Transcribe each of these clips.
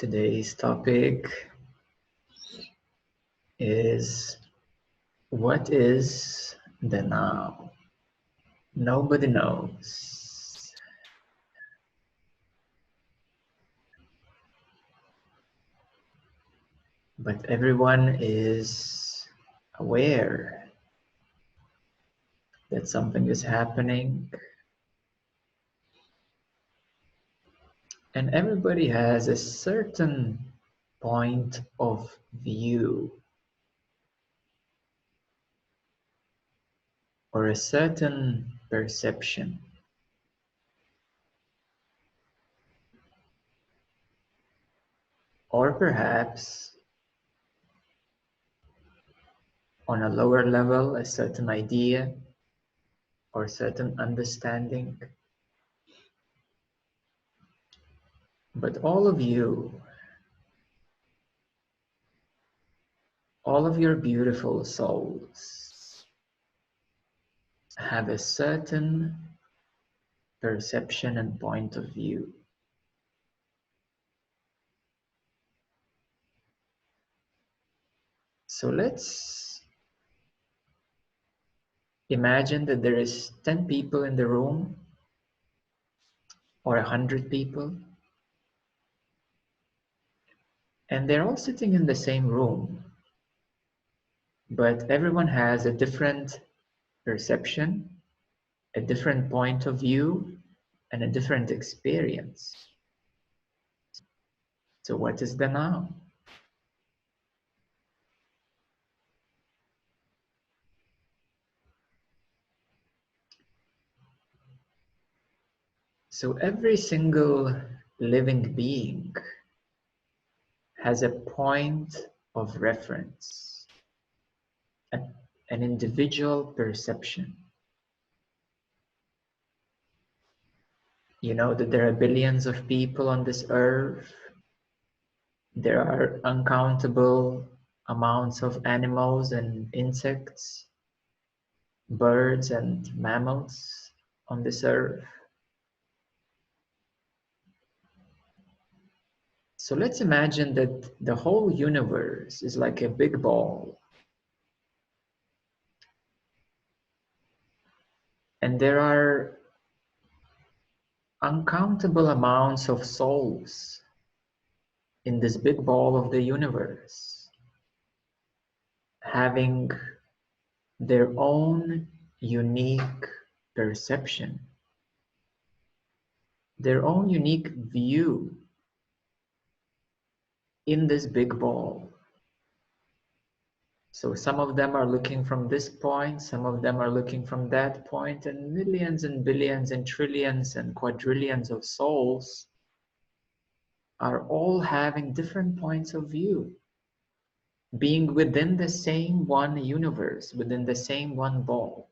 Today's topic is what is the now? Nobody knows. But everyone is aware that something is happening, and everybody has a certain point of view or a certain perception. Or perhaps on a lower level, a certain idea or certain understanding. But all of you, all of your beautiful souls have a certain perception and point of view. So let's imagine that there is 10 people in the room or 100 people, and they're all sitting in the same room, but everyone has a different perception, a different point of view, and a different experience. So what is the now? So every single living being has a point of reference, an individual perception. You know that there are billions of people on this earth. There are uncountable amounts of animals and insects, birds and mammals on this earth. So let's imagine that the whole universe is like a big ball. And there are uncountable amounts of souls in this big ball of the universe, having their own unique perception, their own unique view in this big ball. So some of them are looking from this point, some of them are looking from that point, and millions and billions and trillions and quadrillions of souls are all having different points of view, being within the same one universe, within the same one ball.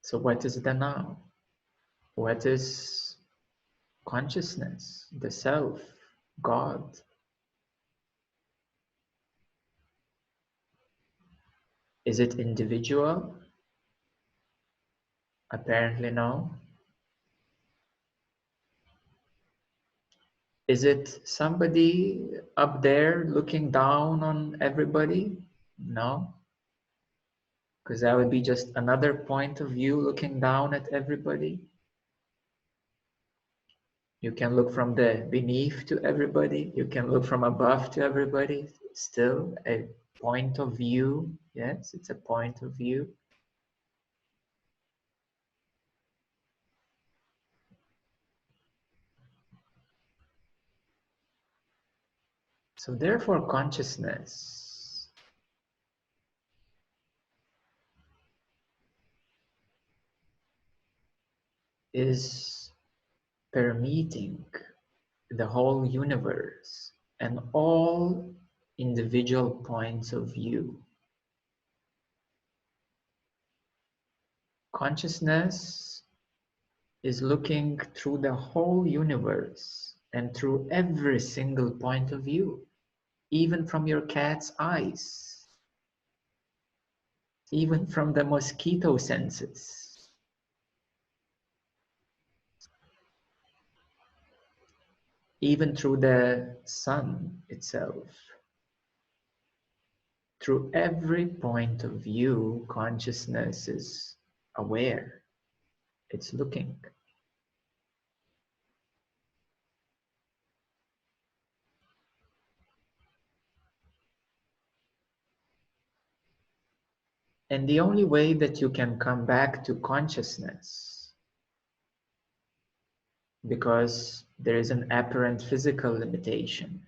So what is the now? What is consciousness, the self, God? Is it individual? Apparently no. Is it somebody up there looking down on everybody? No, because that would be just another point of view looking down at everybody. You can look from the beneath to everybody. You can look from above to everybody. Still a point of view. Yes, it's a point of view. So therefore, consciousness is permeating the whole universe and all individual points of view. Consciousness is looking through the whole universe and through every single point of view, even from your cat's eyes, even from the mosquito senses. even through the sun itself. Through every point of view, consciousness is aware. It's looking. And the only way that you can come back to consciousness, because there is an apparent physical limitation.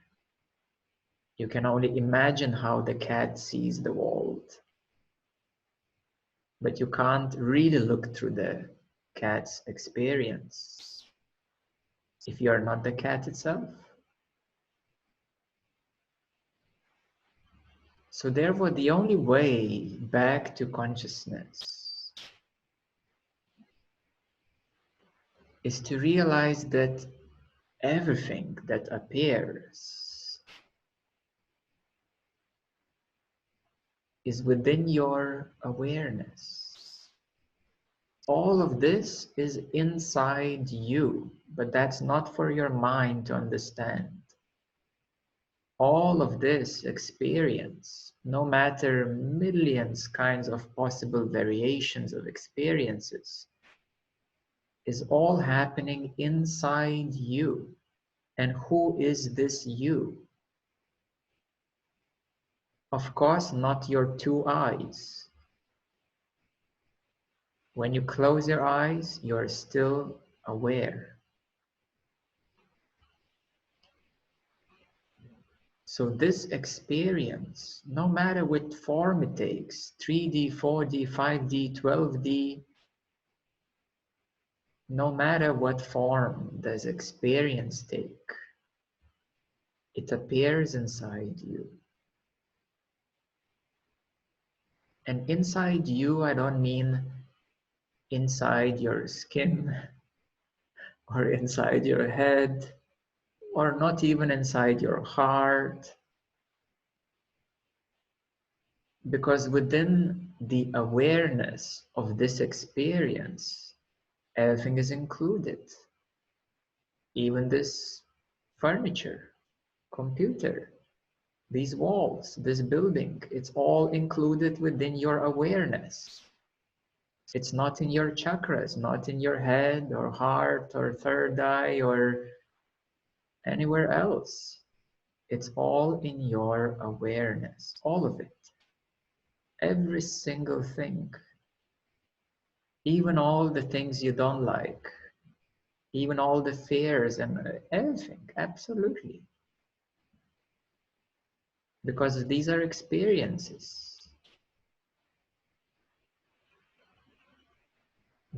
You can only imagine how the cat sees the world, but you can't really look through the cat's experience if you are not the cat itself. So therefore, the only way back to consciousness is to realize that everything that appears is within your awareness. All of this is inside you, but that's not for your mind to understand. All of this experience, no matter millions kinds of possible variations of experiences, is all happening inside you. And who is this you? Of course, not your two eyes. When you close your eyes, you're still aware. So this experience, no matter what form it takes, 3D, 4D, 5D, 12D, no matter what form this experience take, it appears inside you. And inside you, I don't mean inside your skin or inside your head or not even inside your heart, because within the awareness of this experience, everything is included. Even this furniture, computer, these walls, this building, it's all included within your awareness. It's not in your chakras, not in your head or heart or third eye or anywhere else. It's all in your awareness, all of it. Every single thing. Even all the things you don't like. Even all the fears and everything, absolutely. Because these are experiences.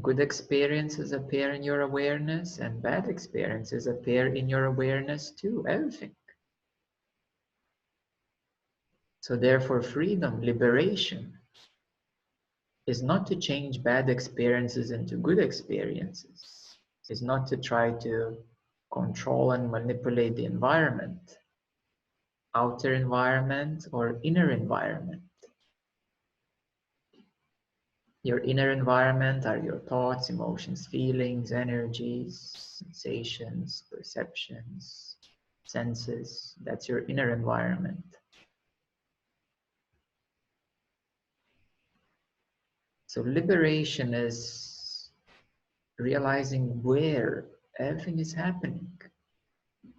Good experiences appear in your awareness and bad experiences appear in your awareness too, everything. So therefore freedom, liberation, is not to change bad experiences into good experiences. Is not to try to control and manipulate the environment, outer environment or inner environment. Your inner environment are your thoughts, emotions, feelings, energies, sensations, perceptions, senses. That's your inner environment. So liberation is realizing where everything is happening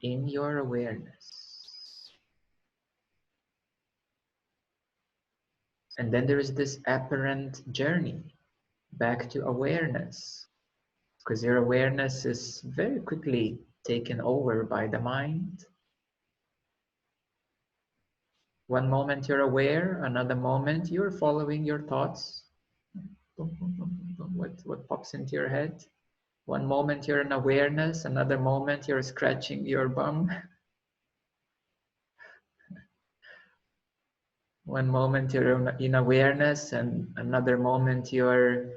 in your awareness. And then there is this apparent journey back to awareness, because your awareness is very quickly taken over by the mind. One moment you're aware, another moment you're following your thoughts. What pops into your head? One moment you're in awareness, another moment you're scratching your bum. One moment you're in awareness and another moment you're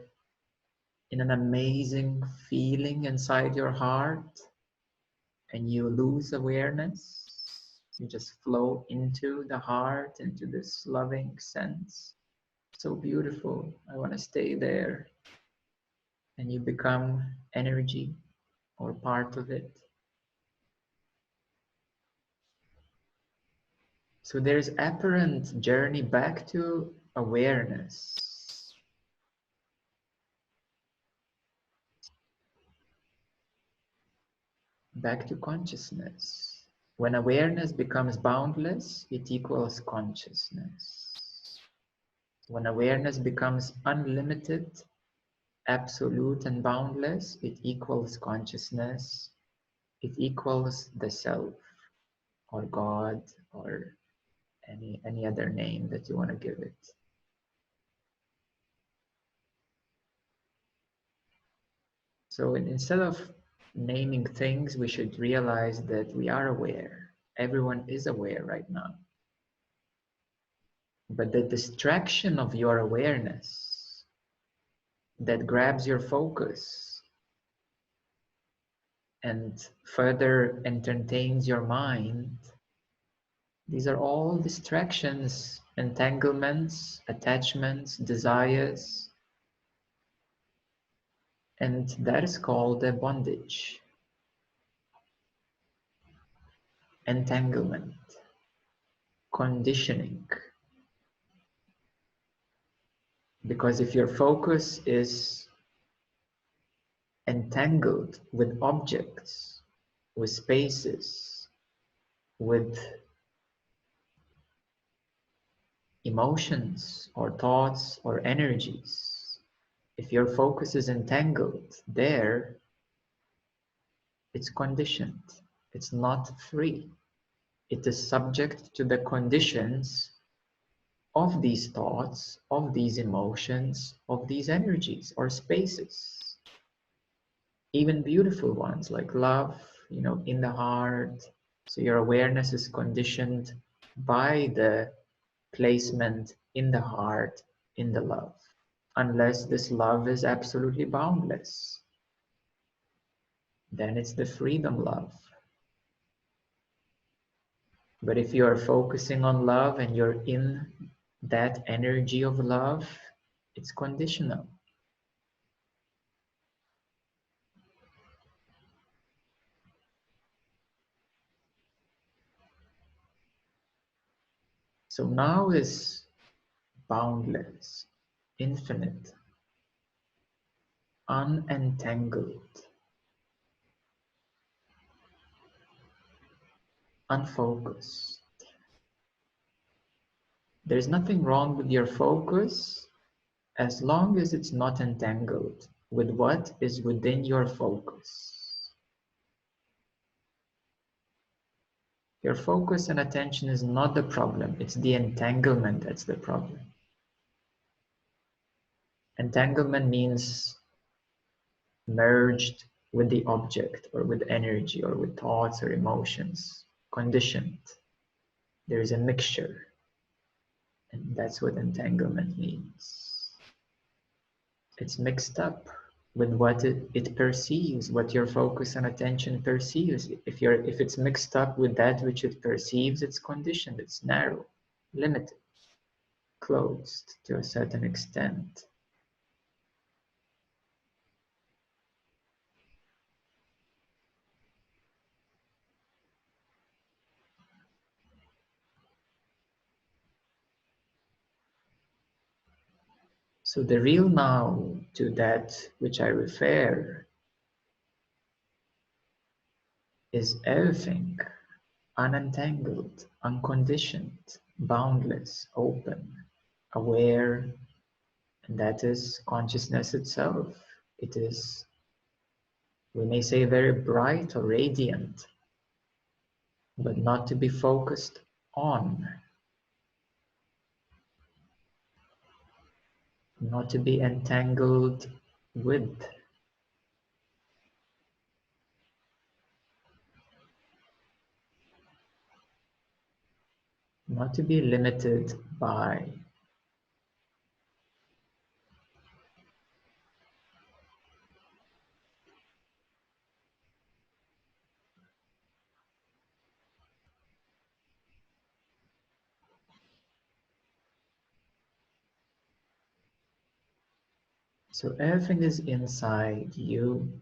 in an amazing feeling inside your heart and you lose awareness. You just flow into the heart, into this loving sense. So beautiful. I want to stay there. And you become energy or part of it. So there's apparent journey back to awareness. Back to consciousness. When awareness becomes boundless, it equals consciousness. When awareness becomes unlimited, absolute and boundless, it equals consciousness. It equals the self or God or any other name that you want to give it. So instead of naming things, we should realize that we are aware. Everyone is aware right now. But the distraction of your awareness that grabs your focus and further entertains your mind, these are all distractions, entanglements, attachments, desires, and that is called a bondage, entanglement, conditioning. Because if your focus is entangled with objects, with spaces, with emotions or thoughts or energies, if your focus is entangled there, it's conditioned. It's not free. It is subject to the conditions of these thoughts, of these emotions, of these energies or spaces. Even beautiful ones like love, in the heart. So your awareness is conditioned by the placement in the heart, in the love. Unless this love is absolutely boundless, then it's the freedom love. But if you are focusing on love and you're in that energy of love, it's conditional. So now is boundless, infinite, unentangled, unfocused. There's nothing wrong with your focus as long as it's not entangled with what is within your focus. Your focus and attention is not the problem, it's the entanglement that's the problem. Entanglement means merged with the object or with energy or with thoughts or emotions, conditioned. There is a mixture, and that's what entanglement means. It's mixed up with what it perceives, what your focus and attention perceives. If it's mixed up with that which it perceives, it's conditioned, it's narrow, limited, closed to a certain extent. So the real now to that which I refer is everything unentangled, unconditioned, boundless, open, aware, and that is consciousness itself. It is, we may say, very bright or radiant, but not to be focused on, not to be entangled with, not to be limited by. So everything is inside you,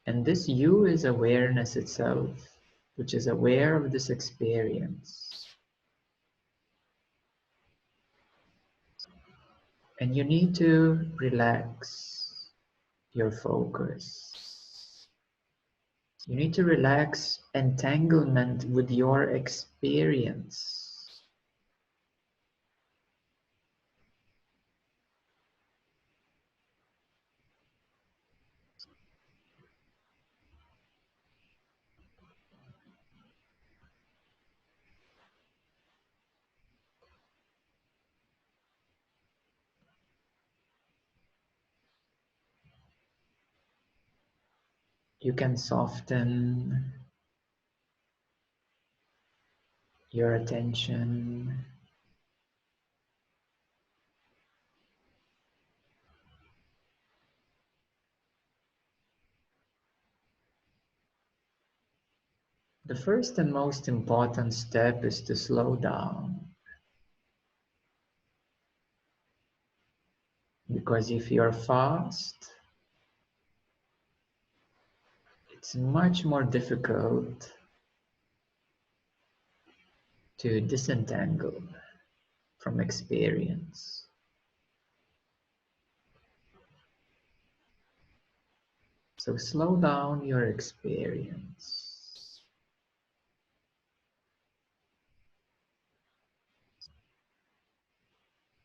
and this you is awareness itself. which is aware of this experience. And you need to relax your focus. You need to relax entanglement with your experience. You can soften your attention The first and most important step is to slow down. Because if you're fast, it's much more difficult to disentangle from experience. So slow down your experience.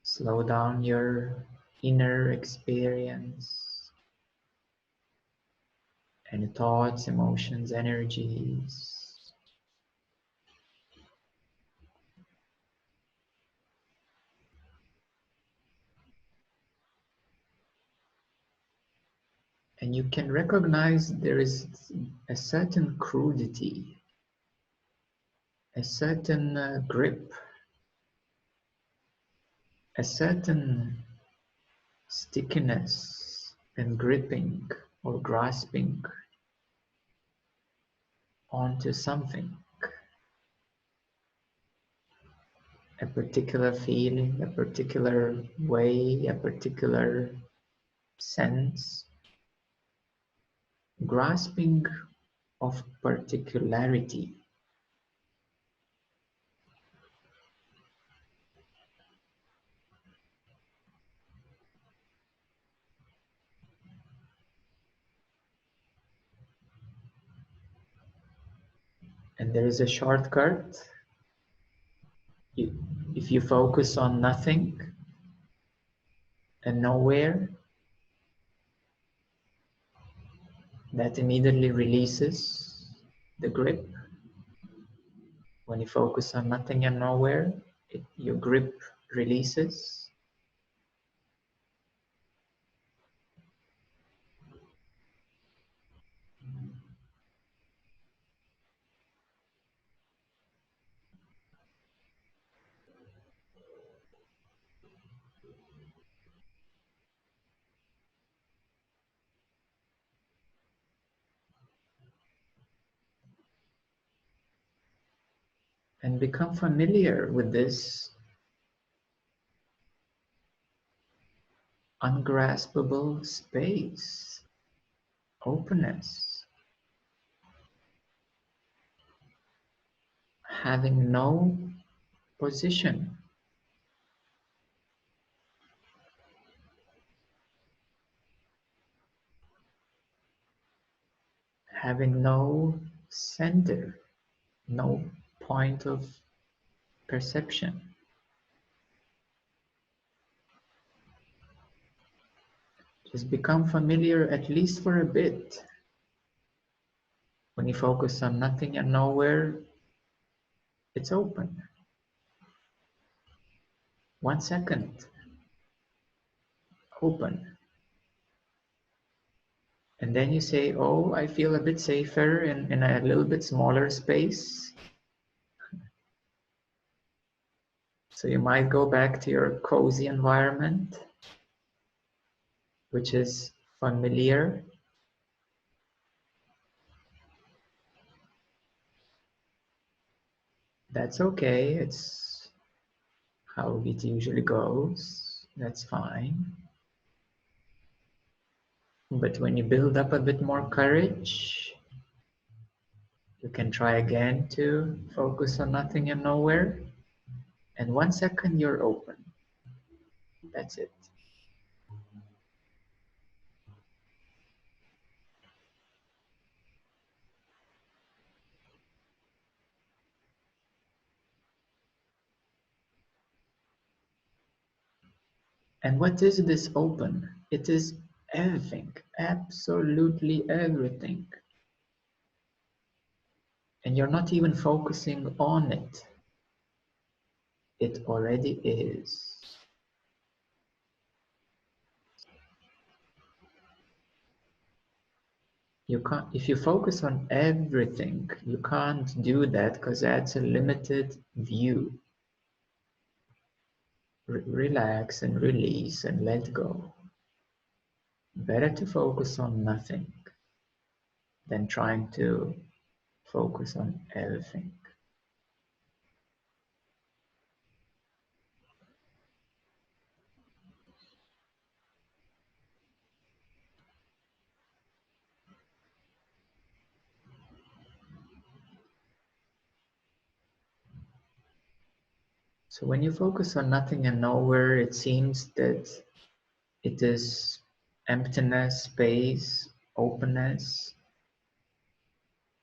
Slow down your inner experience, any thoughts, emotions, energies. And you can recognize there is a certain crudity, a certain grip, a certain stickiness and gripping or grasping onto something, a particular feeling, a particular way, a particular sense, grasping of particularity. And there is a shortcut. If you focus on nothing and nowhere, that immediately releases the grip. When you focus on nothing and nowhere, your grip releases. And become familiar with this ungraspable space, openness, having no position, having no center, no point of perception. Just become familiar, at least for a bit. When you focus on nothing and nowhere, it's open. 1 second, open. And then you say, oh, I feel a bit safer in a little bit smaller space. So you might go back to your cozy environment, which is familiar. That's okay. It's how it usually goes. That's fine. But when you build up a bit more courage, You can try again to focus on nothing and nowhere. And 1 second you're open. That's it. And what is this open? It is everything, absolutely everything. And you're not even focusing on it. It already is. You can't, if you focus on everything, you can't do that because that's a limited view. Relax and release and let go. Better to focus on nothing than trying to focus on everything. So when you focus on nothing and nowhere, it seems that it is emptiness, space, openness.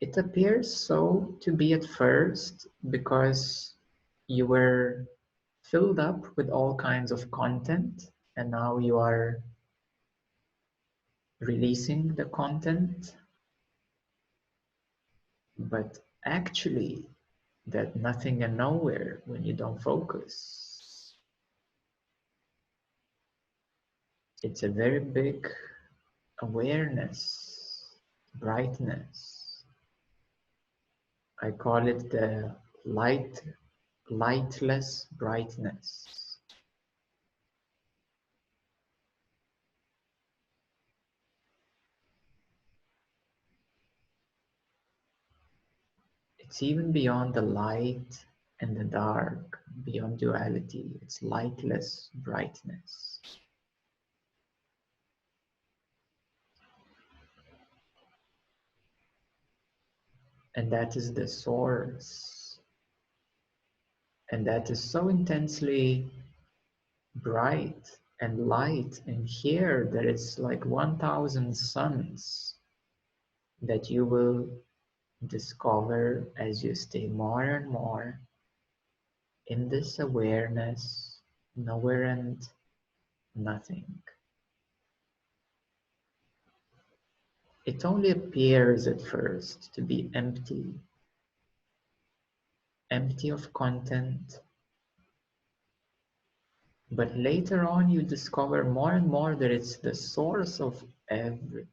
It appears so to be at first because you were filled up with all kinds of content and now you are releasing the content. But actually, that nothing and nowhere, when you don't focus, it's a very big awareness, brightness. I call it the lightless brightness. It's even beyond the light and the dark, beyond duality. It's lightless brightness. And that is the source. And that is so intensely bright and light. And here there is like 1,000 suns that you will discover as you stay more and more in this awareness, nowhere and nothing. It only appears at first to be empty, empty of content, but later on you discover more and more that it's the source of everything.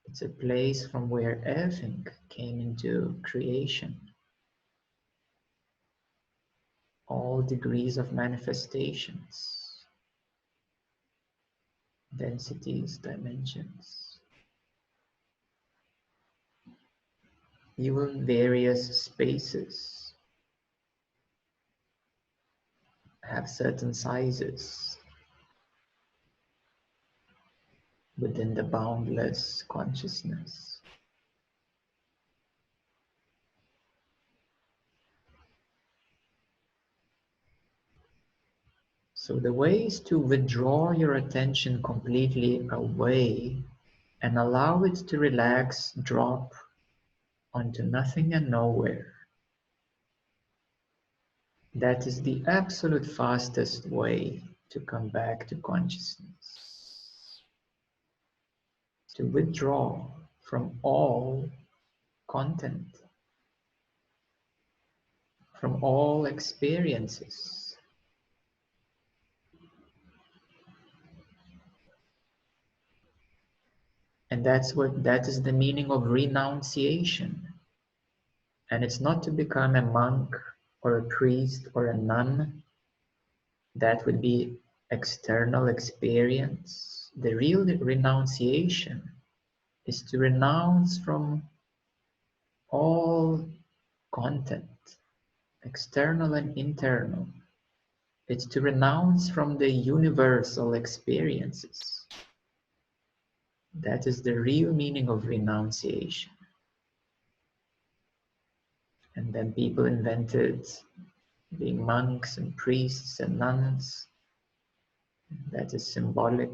It's a place from where everything came into creation. All degrees of manifestations, densities, dimensions. Even various spaces have certain sizes within the boundless consciousness. So the way is to withdraw your attention completely away and allow it to relax, drop onto nothing and nowhere. That is the absolute fastest way to come back to consciousness. To withdraw from all content, from all experiences. And that is the meaning of renunciation. And it's not to become a monk or a priest or a nun. That would be external experience. The real renunciation is to renounce from all content, external and internal. It's to renounce from the universal experiences. That is the real meaning of renunciation. And then people invented being monks and priests and nuns. That is symbolic.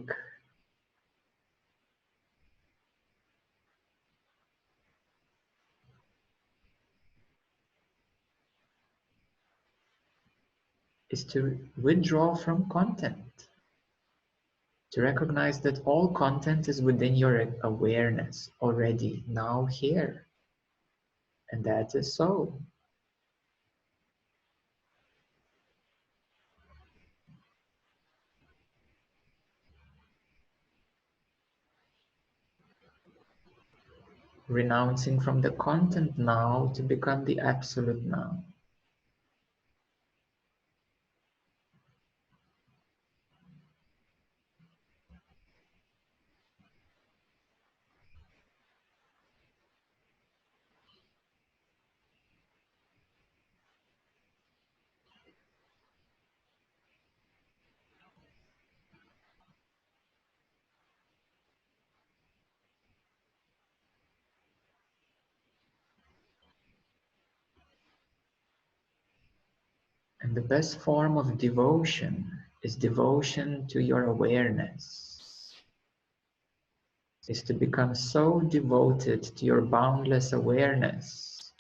Is to withdraw from content. To recognize that all content is within your awareness already, now here. And that is so. Renouncing from the content now to become the absolute now. And the best form of devotion is devotion to your awareness. Is to become so devoted to your boundless awareness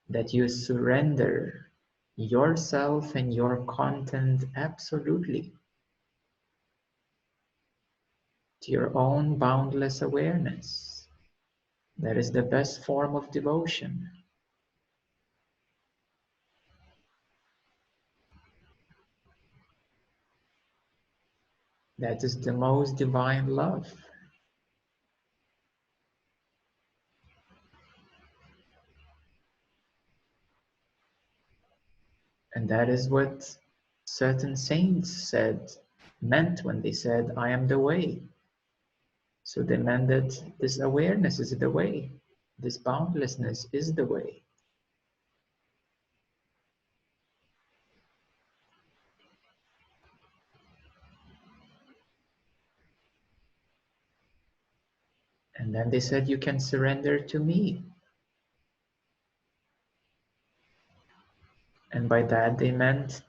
that you surrender yourself and your content absolutely to your own boundless awareness. That is the best form of devotion. That is the most divine love. And that is what certain saints meant when they said, I am the way. So they meant that this awareness is the way. This boundlessness is the way. And then they said, you can surrender to me. And by that they meant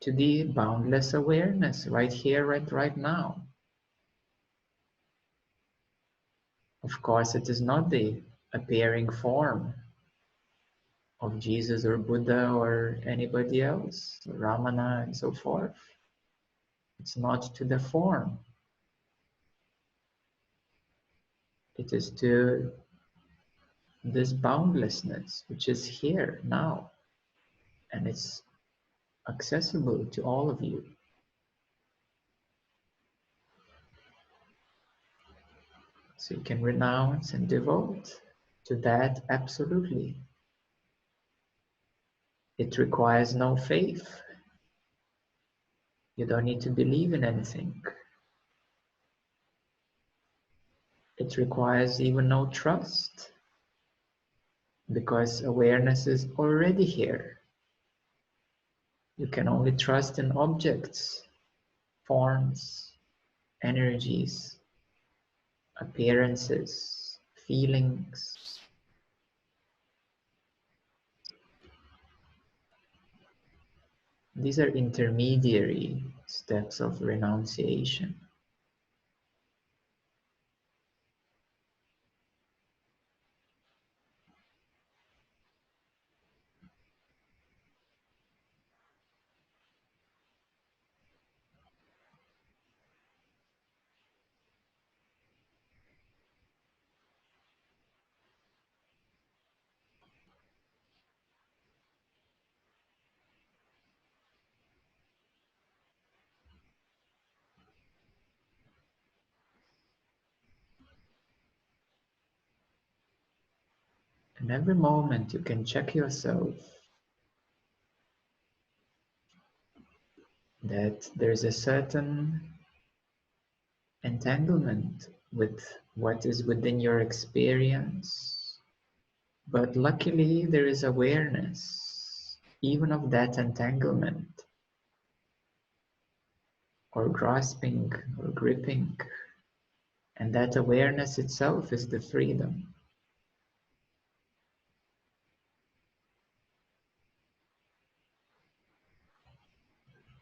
to the boundless awareness right here, right now. Of course, it is not the appearing form of Jesus or Buddha or anybody else, Ramana and so forth. It's not to the form. It is to this boundlessness, which is here now. And it's accessible to all of you. So you can renounce and devote to that absolutely. It requires no faith. You don't need to believe in anything. It requires even no trust, because awareness is already here. You can only trust in objects, forms, energies, appearances, feelings. These are intermediary steps of renunciation. And every moment you can check yourself that there's a certain entanglement with what is within your experience. But luckily there is awareness even of that entanglement or grasping or gripping. And that awareness itself is the freedom.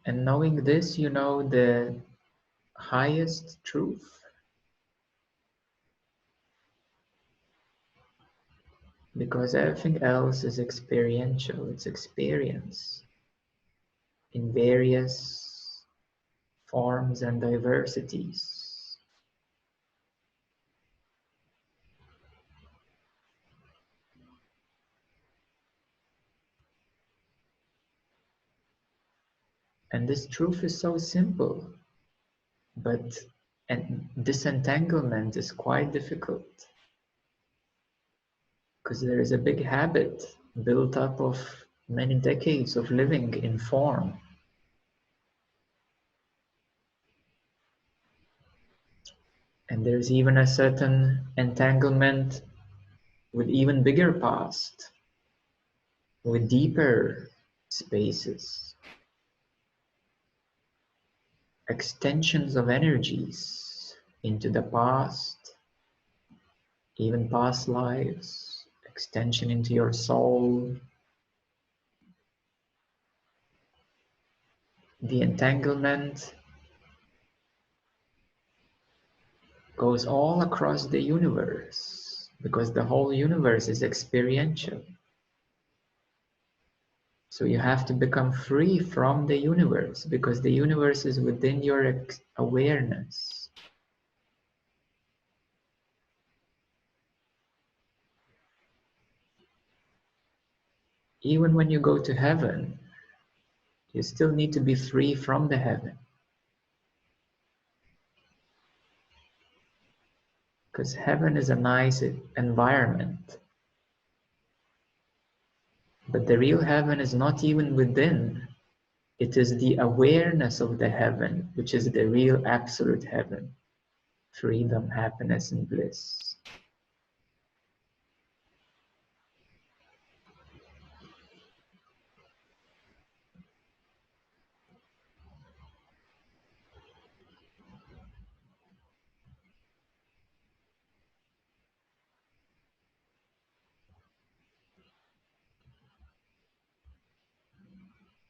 And knowing this, you know the highest truth. Because everything else is experiential, it's experience in various forms and diversities. And this truth is so simple, but and disentanglement is quite difficult because there is a big habit built up of many decades of living in form. And there's even a certain entanglement with even bigger past, with deeper spaces, extensions of energies into the past, even past lives, extension into your soul. The entanglement goes all across the universe because the whole universe is experiential. So you have to become free from the universe because the universe is within your awareness. Even when you go to heaven, you still need to be free from the heaven. Because heaven is a nice environment. But the real heaven is not even within. It is the awareness of the heaven, which is the real absolute heaven. Freedom, happiness, and bliss.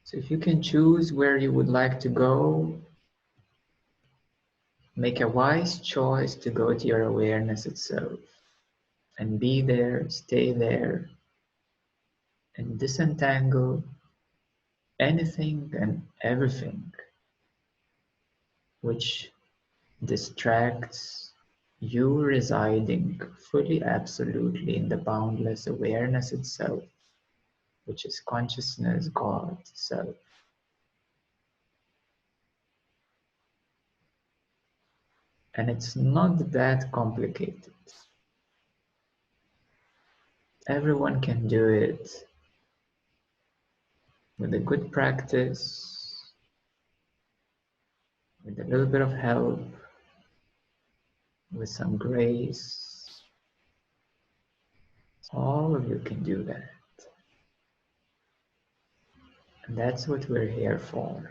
So if you can choose where you would like to go, make a wise choice to go to your awareness itself and be there, stay there, and disentangle anything and everything which distracts you residing fully absolutely in the boundless awareness itself, which is consciousness, God, self. And it's not that complicated. Everyone can do it with a good practice, with a little bit of help, with some grace. All of you can do that. And that's what we're here for.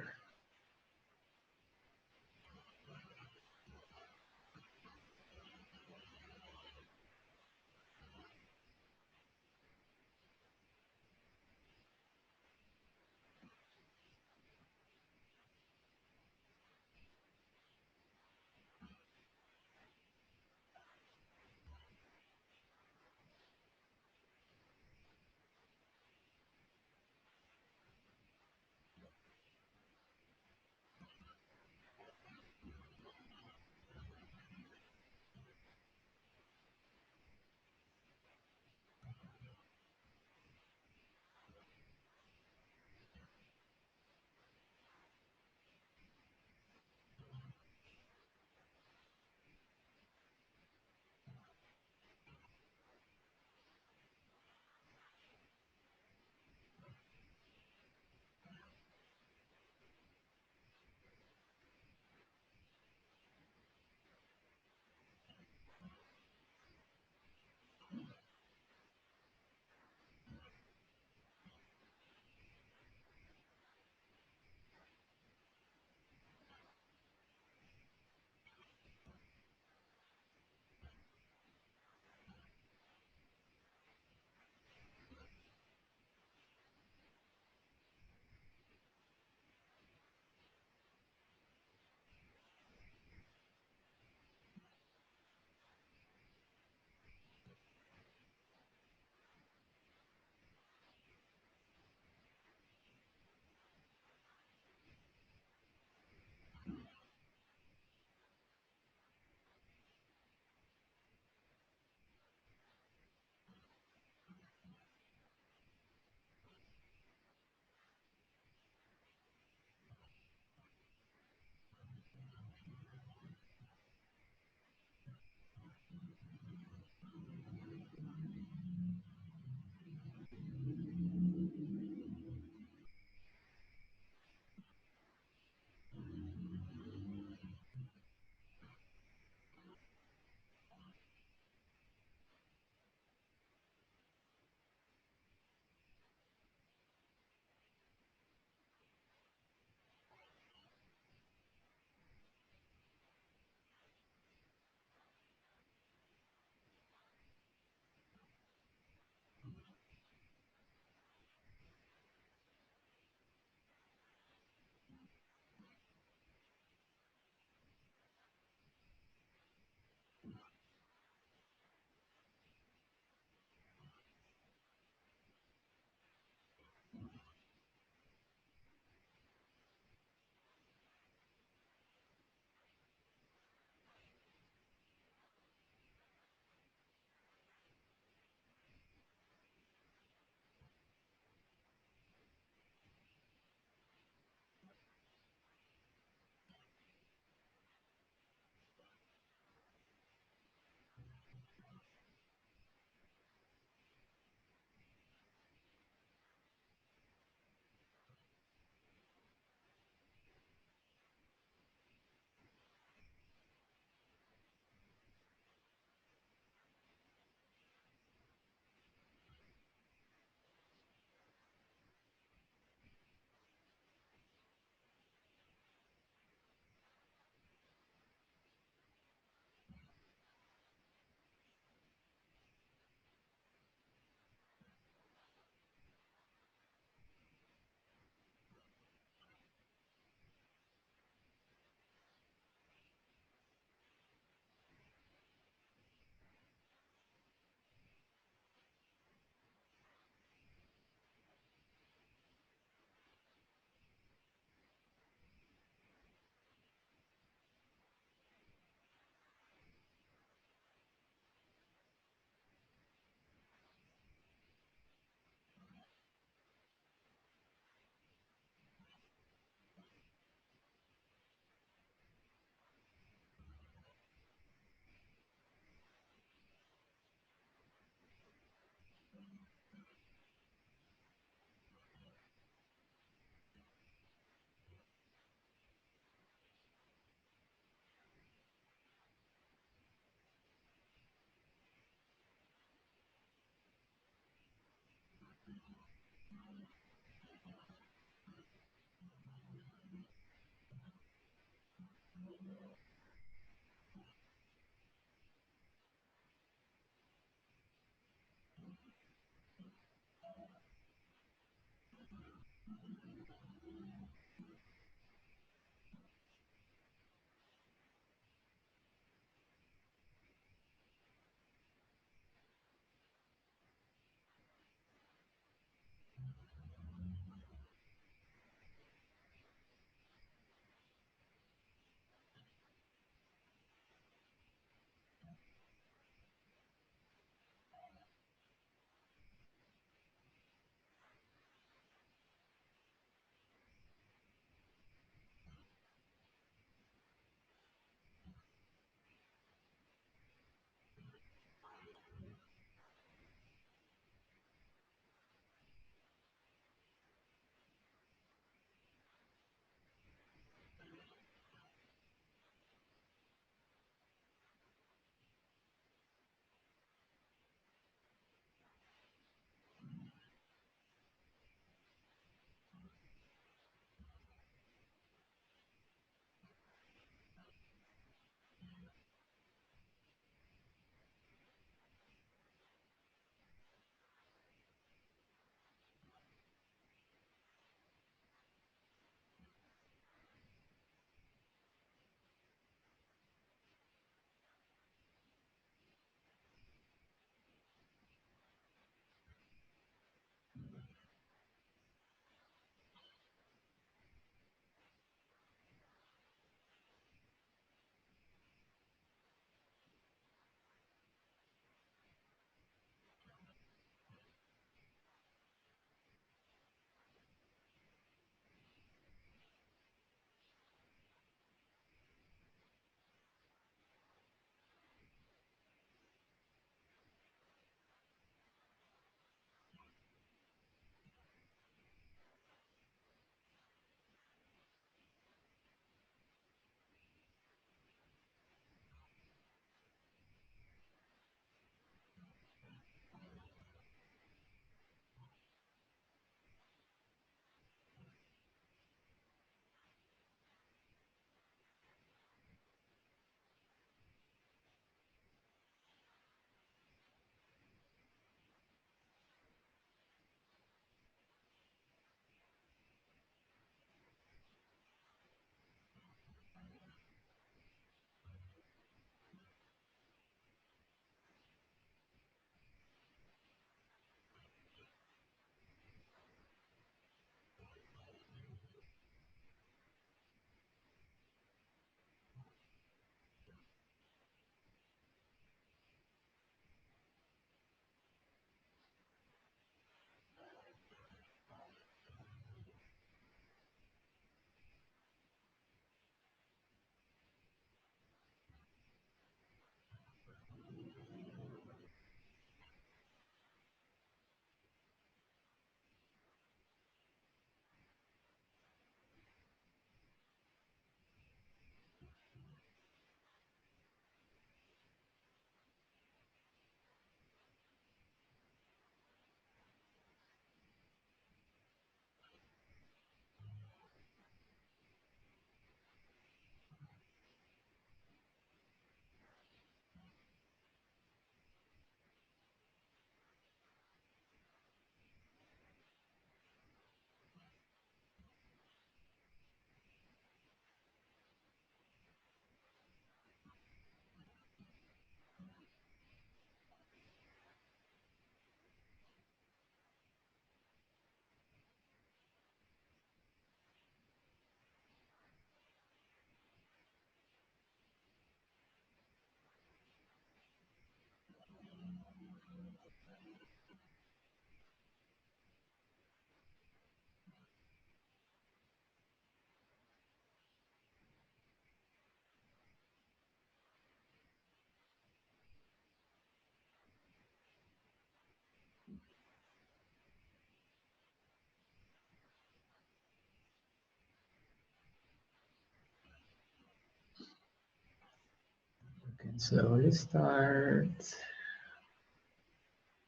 You can slowly start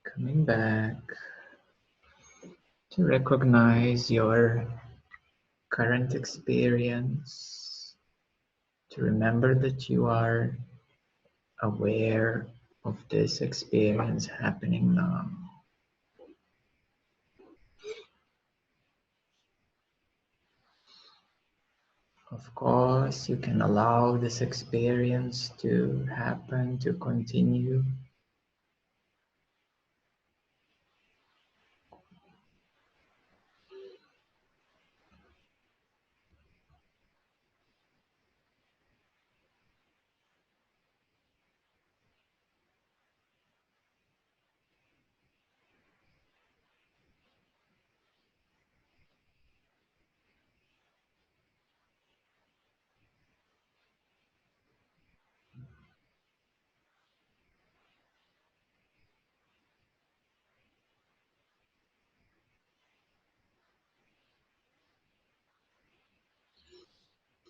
coming back to recognize your current experience, to remember that you are aware of this experience happening now. Of course, you can allow this experience to happen, to continue.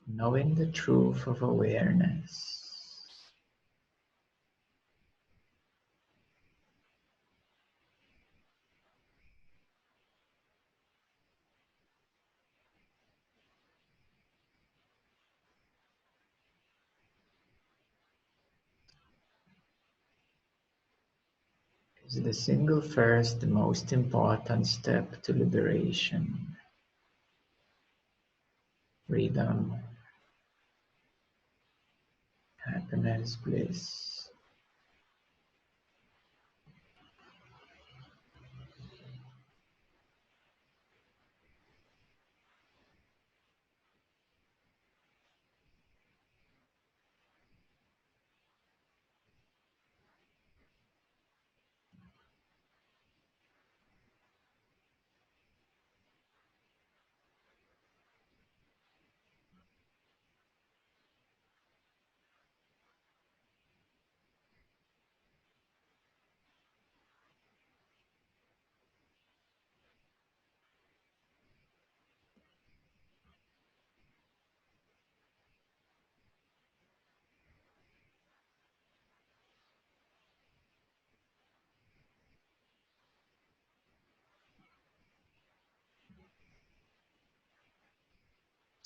Knowing the truth of awareness. Is the single first, most important step to liberation, freedom, happiness, bliss.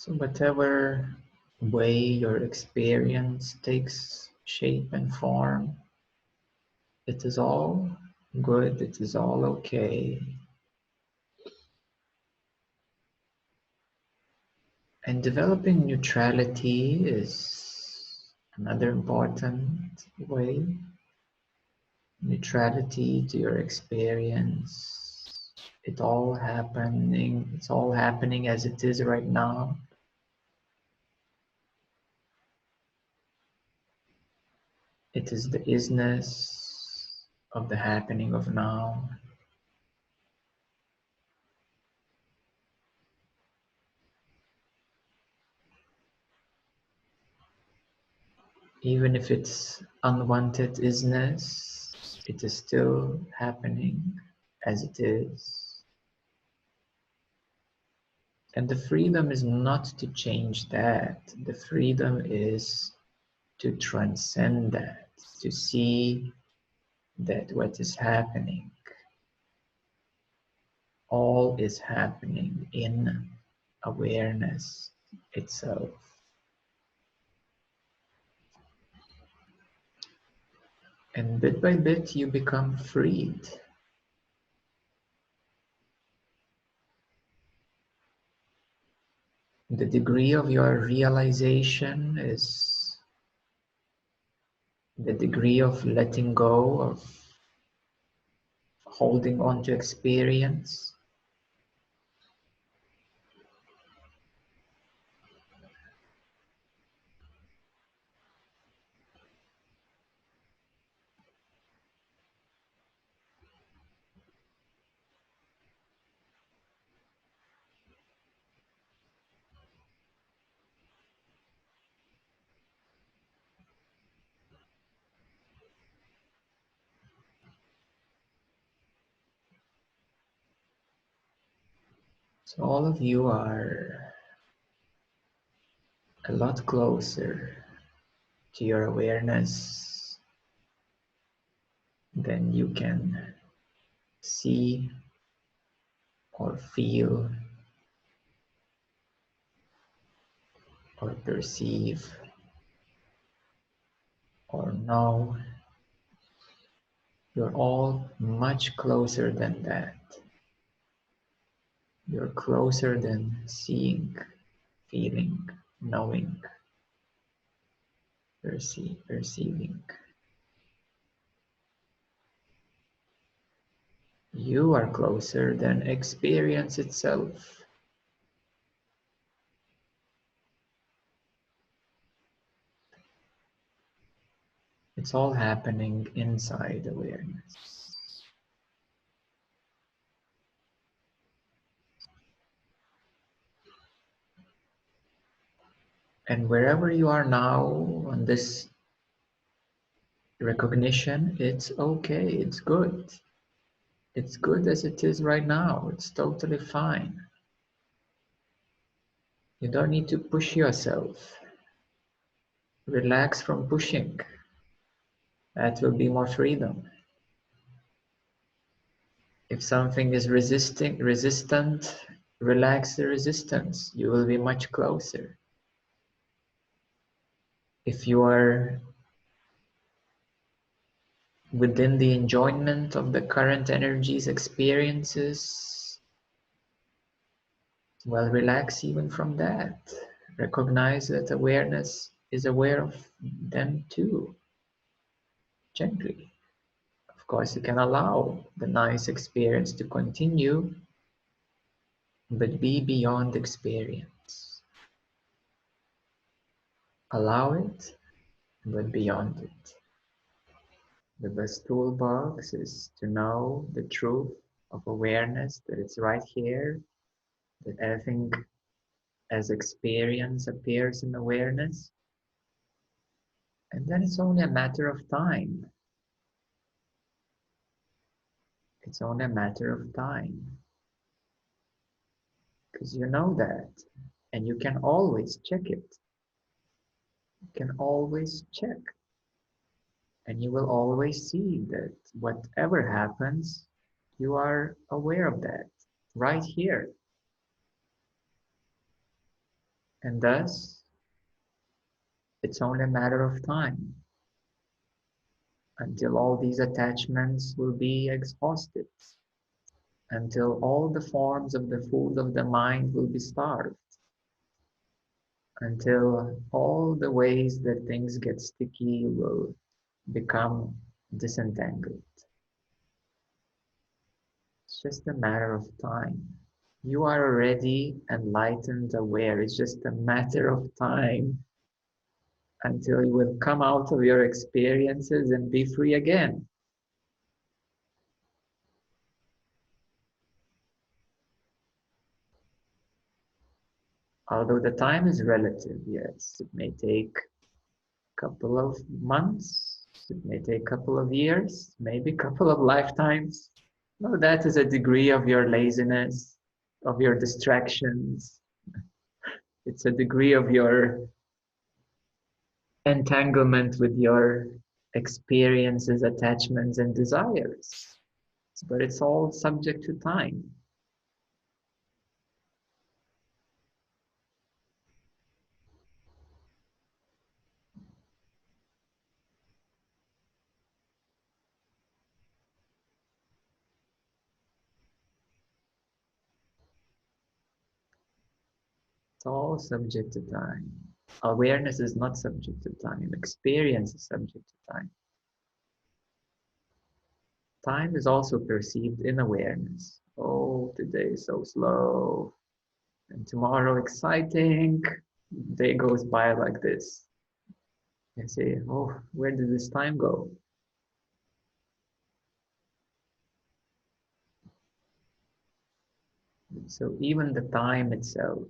So whatever way your experience takes shape and form, it is all good, it is all okay. And developing neutrality is another important way. Neutrality to your experience. It's all happening as it is right now. It is the isness of the happening of now. Even if it's unwanted isness, it is still happening as it is. And the freedom is not to change that. The freedom is to transcend that, to see that what is happening, all is happening in awareness itself. And bit by bit you become freed. The degree of your realization is the degree of letting go, of holding on to experience. So all of you are a lot closer to your awareness than you can see or feel or perceive or know. You're all much closer than that. You're closer than seeing, feeling. knowing, perceiving. You are closer than experience itself. It's all happening inside awareness. And wherever you are now on this recognition, it's okay, it's good. It's good as it is right now. It's totally fine. You don't need to push yourself. Relax from pushing. That will be more freedom. If something is resistant, relax the resistance. You will be much closer. If you are within the enjoyment of the current energies, experiences, well, relax even from that. Recognize that awareness is aware of them too, gently. Of course, you can allow the nice experience to continue, but be beyond experience. Allow it, but beyond it. The best toolbox is to know the truth of awareness, that it's right here, that everything as experience appears in awareness, and then it's only a matter of time. It's only a matter of time, because you know that, and you can always check it. You can always check, and you will always see that whatever happens, you are aware of that right here. And thus, it's only a matter of time until all these attachments will be exhausted, until all the forms of the food of the mind will be starved, until all the ways that things get sticky will become disentangled. It's just a matter of time. You are already enlightened, aware. It's just a matter of time until you will come out of your experiences and be free again. Although the time is relative, yes, it may take a couple of months, it may take a couple of years, maybe a couple of lifetimes. No, that is a degree of your laziness, of your distractions. It's a degree of your entanglement with your experiences, attachments, and desires. But it's all subject to time. It's all subject to time. Awareness is not subject to time. Experience is subject to time. Time is also perceived in awareness. Oh, today is so slow. And tomorrow exciting. Day goes by like this. You say, oh, where did this time go? So even the time itself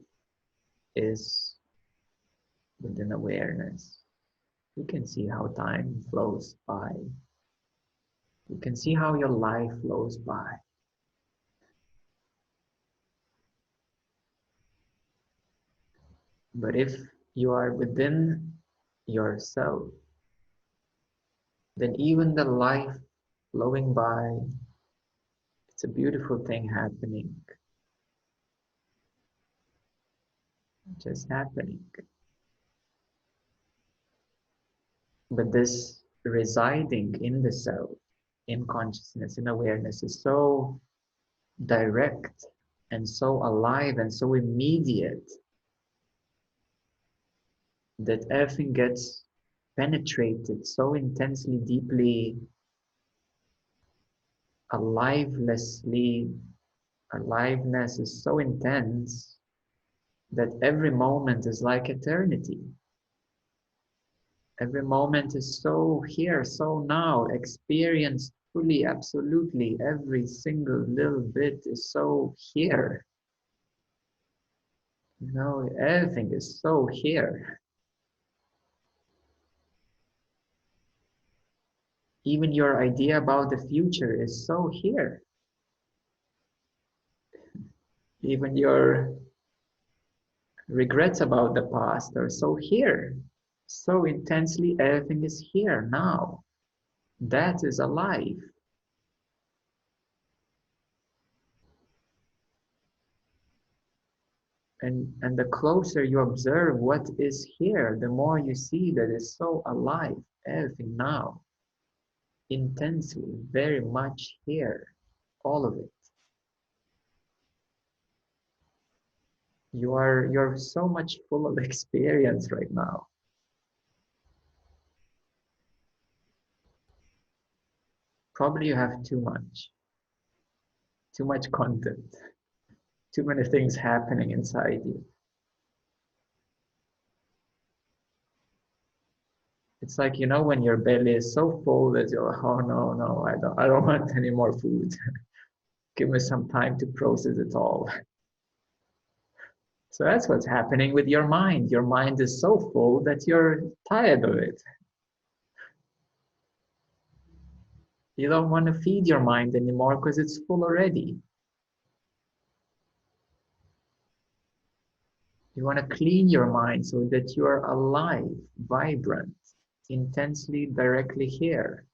is within awareness. You can see how time flows by. You can see how your life flows by. But if you are within yourself, then even the life flowing by, it's a beautiful thing happening, just happening. But this residing in the self, in consciousness, in awareness, is so direct and so alive and so immediate that everything gets penetrated so intensely, deeply, alivenessly, aliveness is so intense that every moment is like eternity. Every moment is so here, so now, experienced fully, absolutely. Every single little bit is so here. You know, everything is so here. Even your idea about the future is so here. Even your regrets about the past are so here. So intensely, everything is here now. That is alive. And the closer you observe what is here, the more you see that it's so alive, everything now, intensely, very much here, all of it. You're so much full of experience right now. Probably you have too much content, too many things happening inside you. It's like, you know, when your belly is so full that you're, oh no, no, I don't want any more food. Give me some time to process it all. So that's what's happening with your mind. Your mind is so full that you're tired of it. You don't want to feed your mind anymore because it's full already. You want to clean your mind so that you're alive, vibrant, intensely directly here.